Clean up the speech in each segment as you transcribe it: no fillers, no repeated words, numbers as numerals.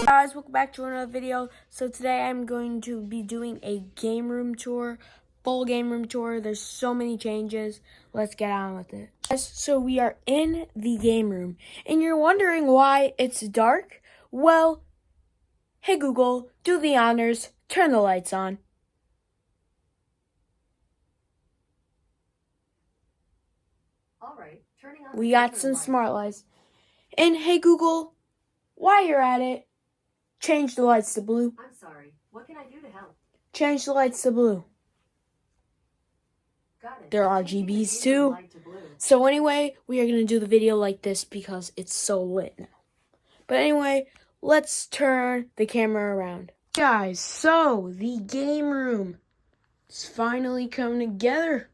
Guys, welcome back to another video. So today I'm going to be doing a game room tour, full game room tour. There's so many changes. Let's get on with it. So we are in the game room, and you're wondering why it's dark? Well, hey Google, do the honors, turn the lights on. All right, turning on. We got some smart lights. And hey Google, while you're at it, change the lights to blue. I'm sorry. What can I do to help? Change the lights to blue. Got it. There are Changing the RGBs game too. light to blue. So anyway, we are going to do the video like this because it's so lit now. But anyway, let's turn the camera around. Guys, so the game room is finally coming together.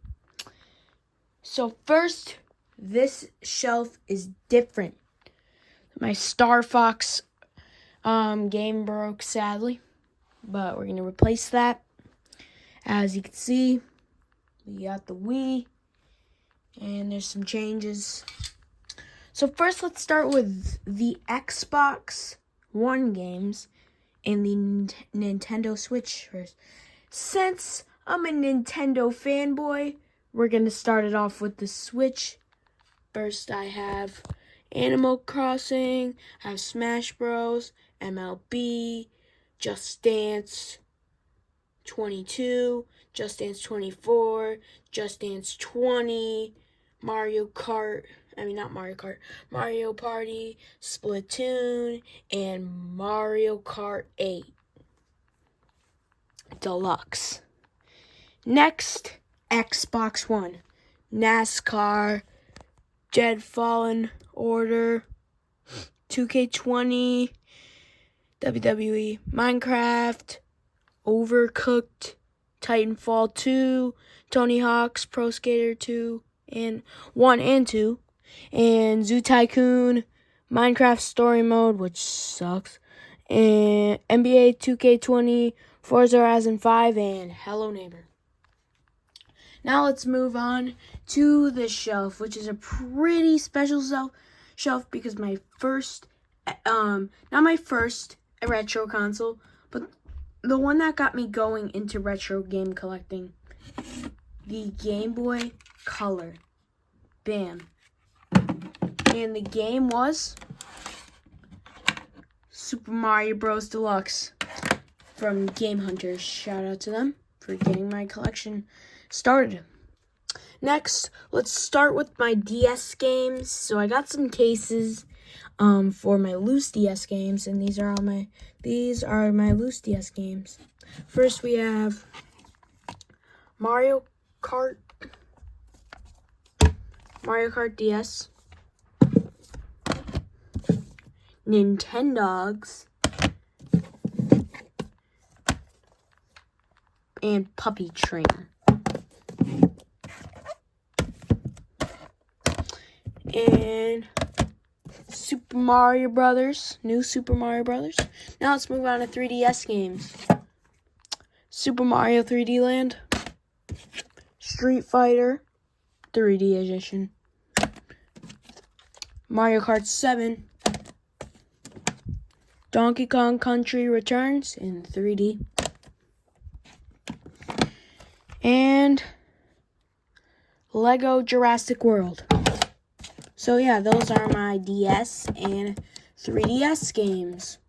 So first, this shelf is different. My Star Fox game broke, sadly. But we're going to replace that. As you can see, we got the Wii. And there's some changes. So first, let's start with the Xbox One games and the Nintendo Switch first. Since I'm a Nintendo fanboy, we're going to start it off with the Switch. First, I have Animal Crossing, I have Smash Bros, MLB, Just Dance 22, Just Dance 24, Just Dance 20, Mario Party, Splatoon, and Mario Kart 8 Deluxe. Next, Xbox One, NASCAR, Jedi Fallen Order, 2K20, WWE, Minecraft, Overcooked, Titanfall 2, Tony Hawk's Pro Skater 2, and 1 and 2, and Zoo Tycoon, Minecraft Story Mode, which sucks, and NBA 2K20, Forza Horizon 5, and Hello Neighbor. Now let's move on to the shelf, which is a pretty special shelf because my first, not my first retro console, but the one that got me going into retro game collecting, the Game Boy Color. Bam. And the game was Super Mario Bros. Deluxe from Game Hunters. Shout out to them for getting my collection started. Next, let's start with my DS games. So I got some cases for my loose DS games, and these are my loose DS games. First, we have Mario Kart DS, Nintendogs, and Puppy Trainer. And Super Mario Brothers, new Super Mario Brothers. Now let's move on to 3DS games. Super Mario 3D Land, Street Fighter 3D Edition, Mario Kart 7, Donkey Kong Country Returns in 3D, and Lego Jurassic World. So yeah, those are my DS and 3DS games.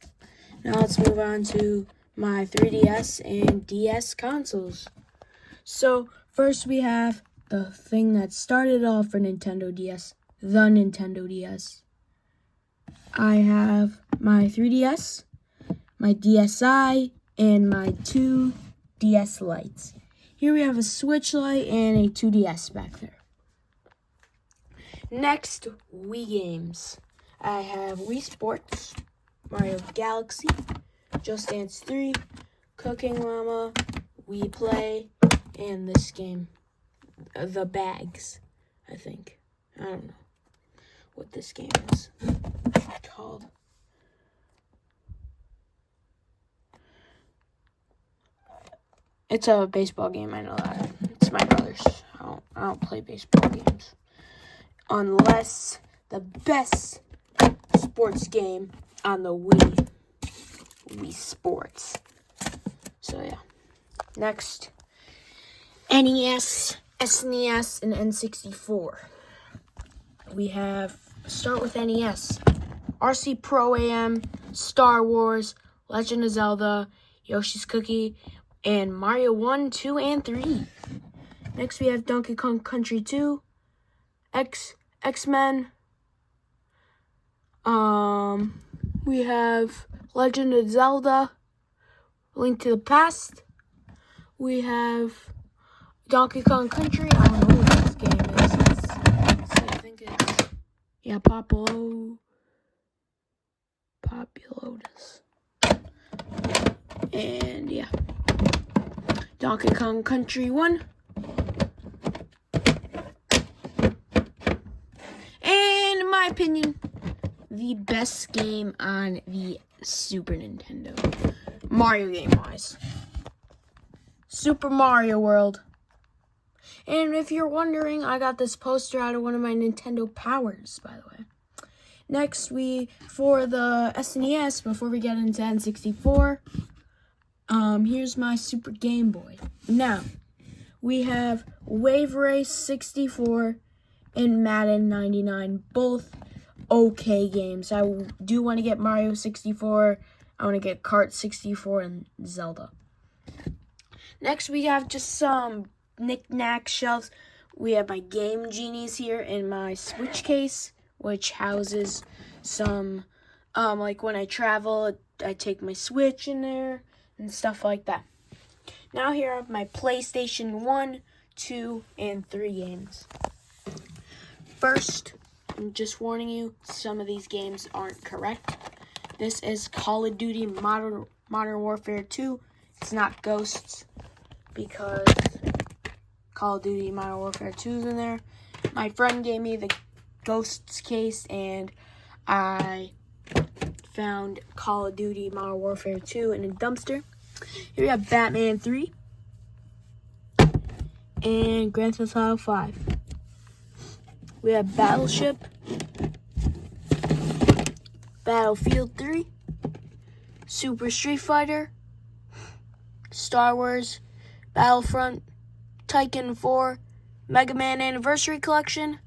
Now let's move on to my 3DS and DS consoles. So first we have the thing that started off for Nintendo DS, the Nintendo DS. I have my 3DS, my DSi, and my two DS lights. Here we have a Switch light and a 2DS back there. Next, Wii games. I have Wii Sports, Mario Galaxy, Just Dance 3, Cooking Mama, Wii Play, and this game, The Bags, I think. I don't know what this game is called. It's a baseball game, I know that. It's my brother's. I don't play baseball games. unless the best sports game on the Wii Sports. So yeah. Next, NES, SNES, and N64. We have, start with NES. RC Pro AM, Star Wars, Legend of Zelda, Yoshi's Cookie, and Mario 1, 2, and 3. Next, we have Donkey Kong Country 2, X-Men. We have Legend of Zelda, Link to the Past. We have Donkey Kong Country. I don't know what this game is. Let's see, I think it's, yeah, Populodus. And yeah, Donkey Kong Country 1. And in my opinion, the best game on the Super Nintendo, Mario game-wise. Super Mario World. And if you're wondering, I got this poster out of one of my Nintendo Powers, by the way. Next, for the SNES, before we get into N64, here's my Super Game Boy. Now, we have Wave Race 64 and Madden 99, both okay games. I do want to get Mario 64, I want to get Kart 64, and Zelda. Next, we have just some knick-knack shelves. We have my Game Genies here in my Switch case, which houses some, like when I travel, I take my Switch in there and stuff like that. Now here I have my PlayStation 1, 2, and 3 games. First, I'm just warning you, some of these games aren't correct. This is Call of Duty Modern Warfare 2. It's not Ghosts, because Call of Duty Modern Warfare 2 is in there. My friend gave me the Ghosts case, and I found Call of Duty Modern Warfare 2 in a dumpster. Here we have Batman 3 and Grand Theft Auto 5. We have Battleship, Battlefield 3, Super Street Fighter, Star Wars, Battlefront, Tycoon 4, Mega Man Anniversary Collection,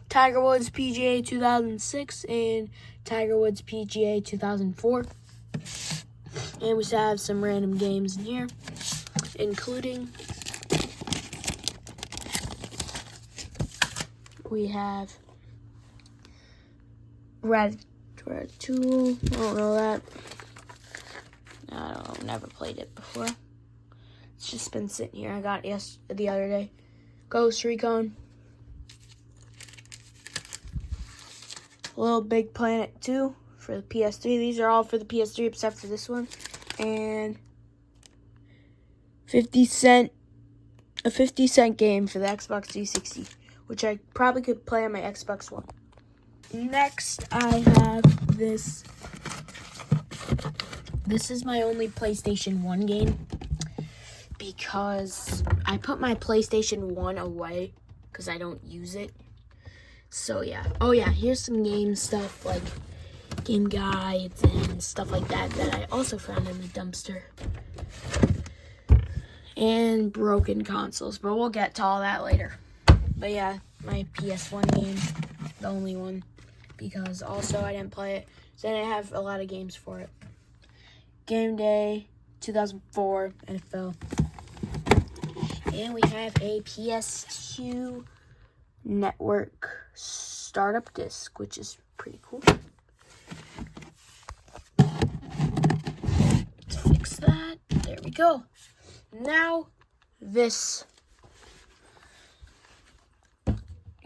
Tiger Woods PGA 2006, and Tiger Woods PGA 2004. And we still have some random games in here, including we have Ratatouille. I don't know that. I don't know, never played it before. It's just been sitting here. I got it the other day. Ghost Recon. Little Big Planet 2 for the PS3. These are all for the PS3 except for this one. And a 50 cent game for the Xbox 360, which I probably could play on my Xbox One. Next, I have this. This is my only PlayStation 1 game, because I put my PlayStation 1 away because I don't use it. So yeah. Oh yeah, here's some game stuff like game guides and stuff like that that I also found in the dumpster. And broken consoles, but we'll get to all that later. But yeah, my PS1 game, the only one, because also I didn't play it, so I didn't have a lot of games for it. Game Day 2004 NFL. And we have a PS2 network startup disc, which is pretty cool. Let's fix that. There we go. Now, this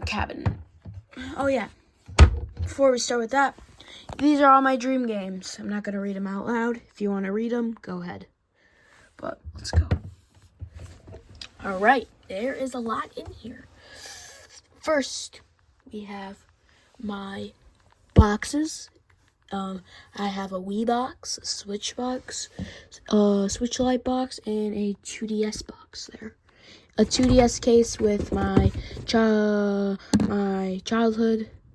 cabinet. Oh yeah, before we start with that, these are all my dream games. I'm not going to read them out loud. If you want to read them, go ahead. But let's go. All right, there is a lot in here. First, we have my boxes. I have a Wii box, a Switch box, a Switch Lite box, and a 2DS box there. a 2DS case with my childhood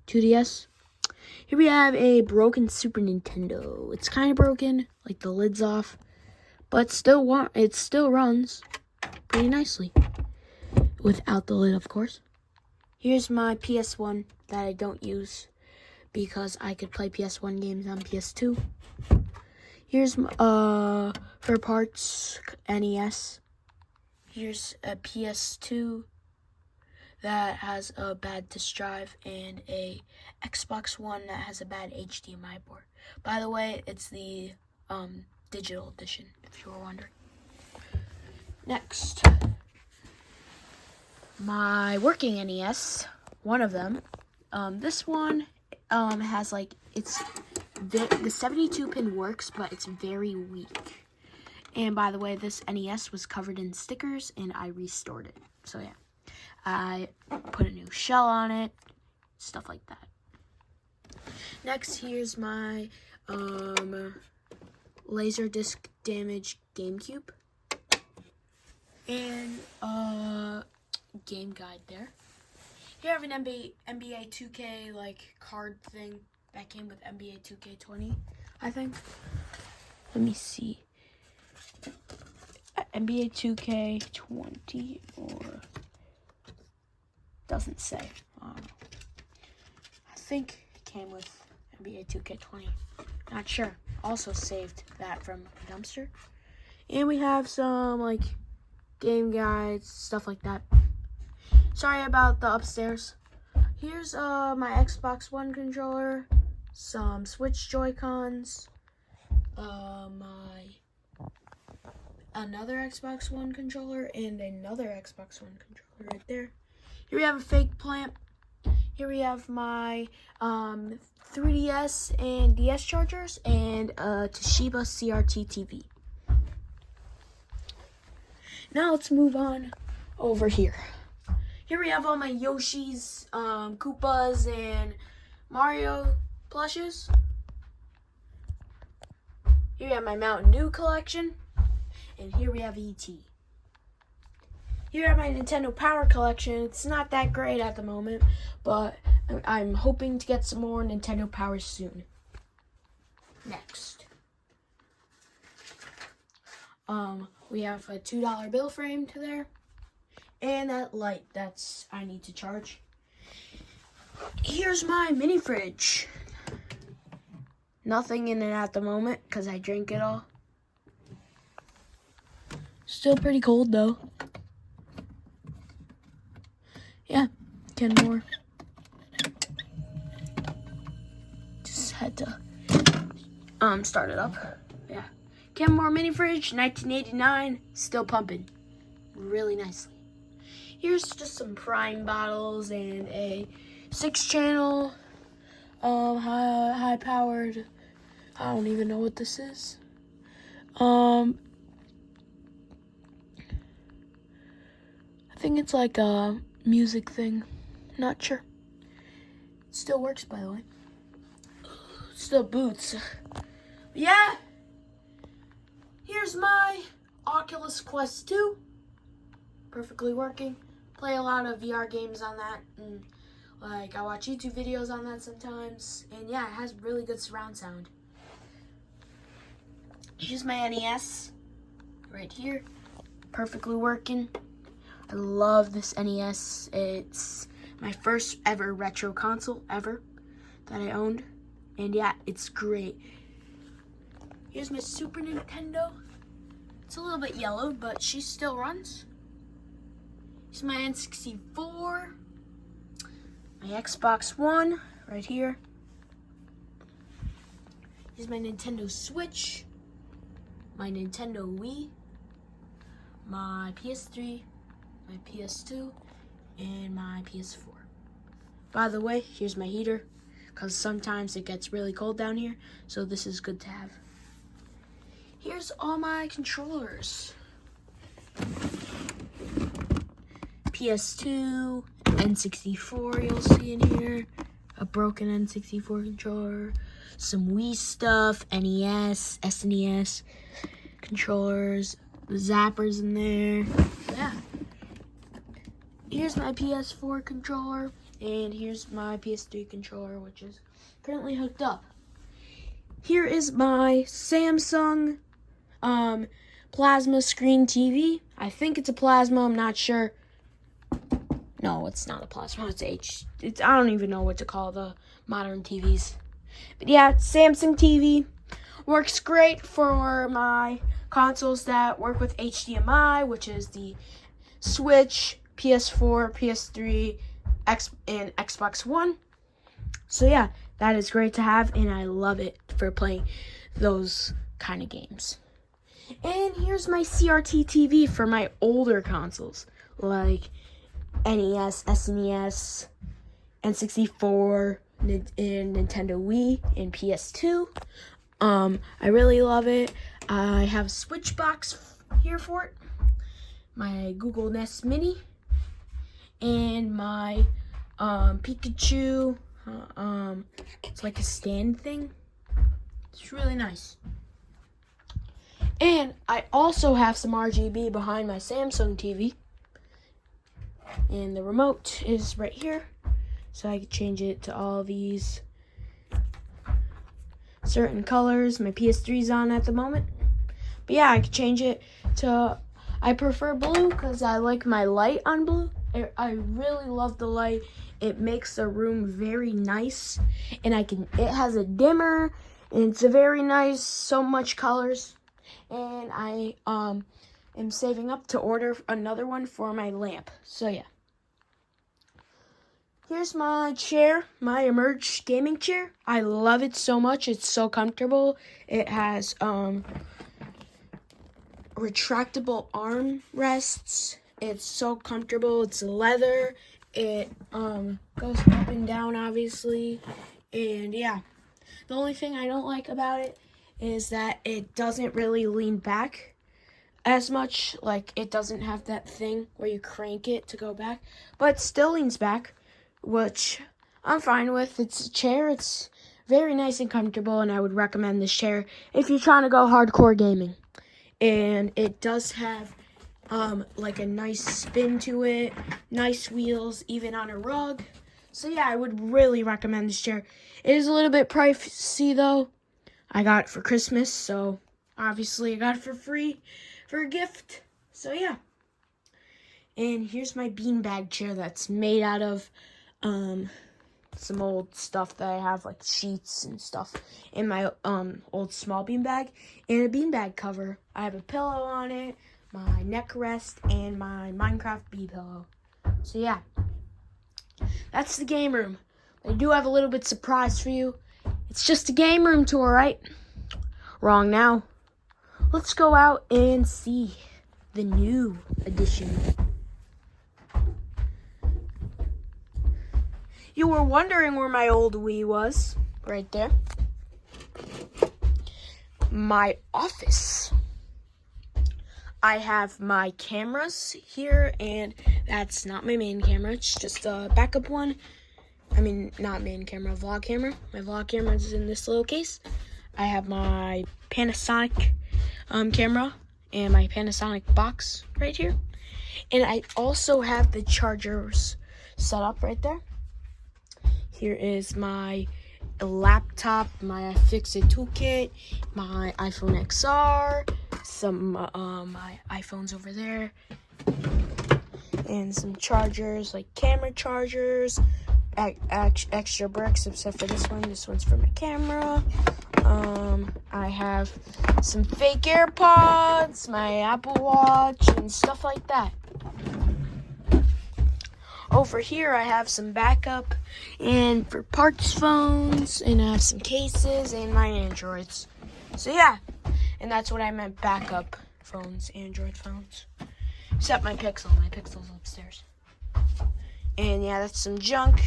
2DS. Here we have a broken Super Nintendo. It's kind of broken, like the lid's off, but it still runs pretty nicely. Without the lid, of course. Here's my PS1 that I don't use because I could play PS1 games on PS2. Here's for parts NES. Here's a PS2 that has a bad disk drive and a Xbox One that has a bad HDMI port. By the way, it's the digital edition, if you were wondering. Next, my working NES, one of them. This one has like, the 72-pin works, but it's very weak. And by the way, this NES was covered in stickers, and I restored it. So yeah, I put a new shell on it, stuff like that. Next, here's my Laserdisc damaged GameCube. And game guide there. Here I have an NBA 2K like card thing that came with NBA 2K20, I think. Let me see. NBA 2K20 or doesn't say. I don't know. I think it came with NBA 2K20. Not sure. Also saved that from a dumpster. And we have some like game guides, stuff like that. Sorry about the upstairs. Here's my Xbox One controller, some Switch Joy-Cons, another Xbox One controller, and another Xbox One controller right there. Here we have a fake plant. Here we have my 3DS and DS chargers and a Toshiba CRT TV. Now let's move on over here. Here we have all my Yoshi's, Koopas, and Mario plushes. Here we have my Mountain Dew collection. And here we have E.T. Here I have my Nintendo Power collection. It's not that great at the moment, but I'm hoping to get some more Nintendo Power soon. Next. We have a $2 bill frame to there. And that light that's I need to charge. Here's my mini fridge. Nothing in it at the moment because I drank it all. Still pretty cold though. Yeah, 10 more. Just had to start it up. Yeah. Kenmore mini fridge, 1989, still pumping really nicely. Here's just some Prime bottles and a 6-channel high powered, I don't even know what this is. I think it's like a music thing. Not sure. It still works, by the way. Still boots. Yeah. Here's my Oculus Quest 2. Perfectly working. Play a lot of VR games on that. And like I watch YouTube videos on that sometimes. And yeah, it has really good surround sound. Here's my NES. Right here. Perfectly working. I love this NES. It's my first ever retro console ever that I owned. And yeah, it's great. Here's my Super Nintendo. It's a little bit yellowed, but she still runs. Here's my N64. My Xbox One right here. Here's my Nintendo Switch. My Nintendo Wii. My PS3. My PS2, and my PS4. By the way, here's my heater, because sometimes it gets really cold down here, so this is good to have. Here's all my controllers. PS2, N64 you'll see in here, a broken N64 controller, some Wii stuff, NES, SNES controllers, zappers in there, yeah. here's my PS4 controller, and here's my PS3 controller, which is currently hooked up. Here is my Samsung plasma screen TV. I think it's a plasma, I'm not sure. No, it's not a plasma, it's I don't even know what to call the modern TVs. But yeah, Samsung TV works great for my consoles that work with HDMI, which is the Switch, PS4, PS3, and Xbox One. So yeah, that is great to have, and I love it for playing those kind of games. And here's my CRT TV for my older consoles, like NES, SNES, N64, and Nintendo Wii, and PS2. I really love it. I have a Switch box here for it, my Google Nest Mini, and my Pikachu. It's like a stand thing. It's really nice. And I also have some RGB behind my Samsung TV. And the remote is right here. So I can change it to all these certain colors. My PS3's on at the moment. But yeah, I can change it to, I prefer blue because I like my light on blue. I really love the light. It makes the room very nice. And it has a dimmer. And it's a very nice, so much colors. And I am saving up to order another one for my lamp. So yeah. Here's my chair, my Emerge gaming chair. I love it so much. It's so comfortable. It has retractable arm rests. It's so comfortable. It's leather. It goes up and down, obviously. And yeah, the only thing I don't like about it is that it doesn't really lean back as much. Like, it doesn't have that thing where you crank it to go back, but it still leans back, which I'm fine with. It's a chair. It's very nice and comfortable, and I would recommend this chair if you're trying to go hardcore gaming. And it does have like a nice spin to it, nice wheels, even on a rug. So yeah, I would really recommend this chair. It is a little bit pricey though. I got it for Christmas, so obviously I got it for free for a gift. So yeah. And here's my beanbag chair that's made out of some old stuff that I have, like sheets and stuff, in my old small beanbag, and a beanbag cover. I have a pillow on it, my neck rest, and my Minecraft bee pillow. So yeah, that's the game room. I do have a little bit surprise for you. It's just a game room tour, right? Wrong now. Let's go out and see the new edition. You were wondering where my old Wii was. Right there. My office. I have my cameras here, and that's not my main camera. It's just a backup one. I mean, not main camera, vlog camera. My vlog camera is in this little case. I have my Panasonic camera and my Panasonic box right here. And I also have the chargers set up right there. Here is my laptop, my iFixit toolkit, my iPhone XR, some my iPhones over there, and some chargers, like camera chargers, extra bricks except for this one. This one's for my camera. I have some fake AirPods, my Apple Watch, and stuff like that. Over here, I have some backup and for parts phones, and I have some cases and my Androids. So yeah, and that's what I meant, backup phones, Android phones. Except my Pixel. My Pixel's upstairs. And yeah, that's some junk.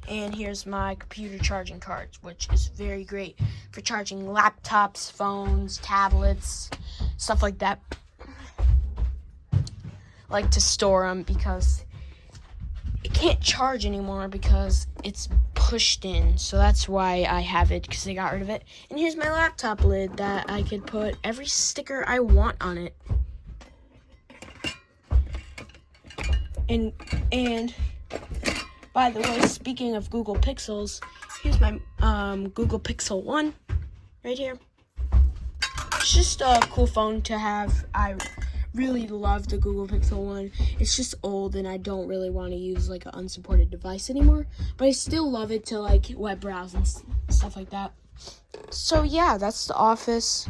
And here's my computer charging cards, which is very great for charging laptops, phones, tablets, stuff like that. Like to store them because it can't charge anymore because it's pushed in. So that's why I have it, because they got rid of it. And here's my laptop lid that I could put every sticker I want on it. And by the way, speaking of Google Pixels, here's my Google Pixel 1 right here. It's just a cool phone to have. I really love the Google Pixel 1. It's just old and I don't really want to use like an unsupported device anymore, but I still love it to like web browse and stuff like that. So yeah, that's the office.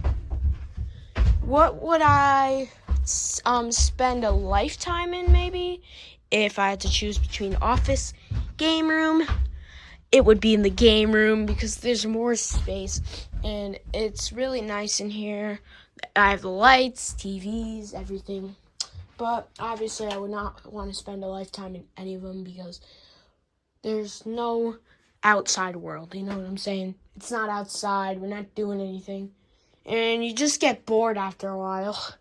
What would I spend a lifetime in maybe? If I had to choose between office, game room, it would be in the game room because there's more space and it's really nice in here. I have the lights, TVs, everything. But obviously I would not want to spend a lifetime in any of them because there's no outside world, you know what I'm saying? It's not outside, we're not doing anything. And you just get bored after a while.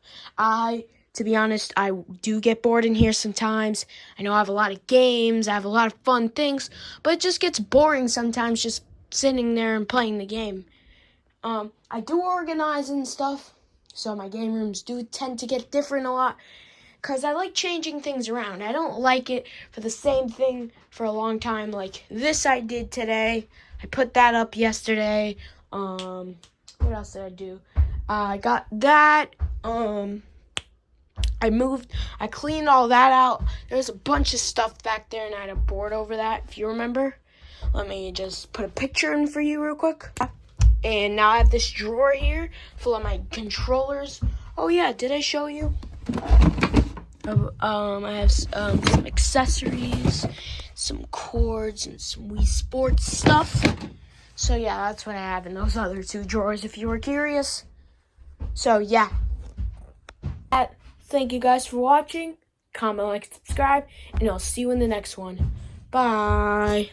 To be honest, I do get bored in here sometimes. I know I have a lot of games, I have a lot of fun things, but it just gets boring sometimes just sitting there and playing the game. I do organize and stuff, so my game rooms do tend to get different a lot because I like changing things around. I don't like it for the same thing for a long time. Like this I did today. I put that up yesterday. What else did I do? I got that. I cleaned all that out. There's a bunch of stuff back there and I had a board over that, if you remember. Let me just put a picture in for you real quick. And now I have this drawer here full of my controllers. Oh yeah, did I show you? I have some accessories, some cords, and some Wii Sports stuff. So yeah, that's what I have in those other two drawers if you were curious. So yeah. Thank you guys for watching. Comment, like, subscribe, and I'll see you in the next one. Bye.